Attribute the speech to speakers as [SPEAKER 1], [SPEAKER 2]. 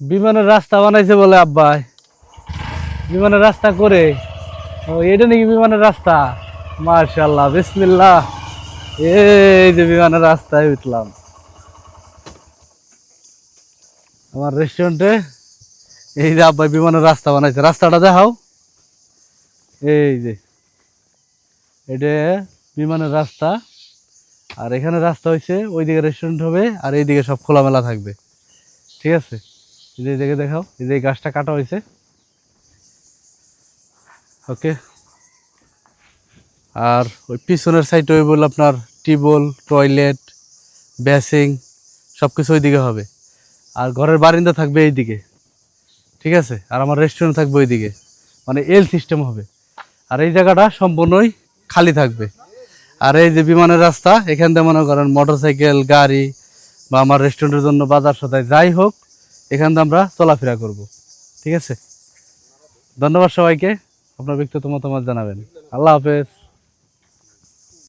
[SPEAKER 1] বিমানের রাস্তা বানাইছে বলে আব্বাই, বিমানের রাস্তা করে। ও এটা নাকি বিমানের রাস্তা? মাশাআল্লাহ, বিসমিল্লাহ। এই যে বিমানের রাস্তায় উঠলাম আমার রেস্টুরেন্টে। এই যে আব্বাই বিমানের রাস্তা বানাইছে, রাস্তাটা দেখাও। এই যে এটা বিমানের রাস্তা, আর এখানে রাস্তা হয়েছে, ওইদিকে রেস্টুরেন্ট হবে আর এইদিকে সব খোলামেলা থাকবে। ঠিক আছে, এই যে দেখে দেখাও, এই যে এই গাছটা কাটা হয়েছে। ওকে, আর ওই পিছনের সাইডে ওই বল আপনার টিউবওয়েল, টয়লেট, বেসিং সব কিছু ওইদিকে হবে। আর ঘরের বারিন্দা থাকবে এইদিকে। ঠিক আছে, আর আমার রেস্টুরেন্ট থাকবে ওইদিকে, মানে এল সিস্টেম হবে। আর এই জায়গাটা সম্পূর্ণই খালি থাকবে। আর এই যে বিমানের রাস্তা, এখান থেকে মনে করেন মোটরসাইকেল, গাড়ি বা আমার রেস্টুরেন্টের জন্য বাজার সদাই যাই হোক, এখান থেকে আমরা চলাফেরা করব। ঠিক আছে, ধন্যবাদ সবাইকে। আপনার ব্যক্তিগত মতামত জানাবেন। আল্লাহ হাফেজ।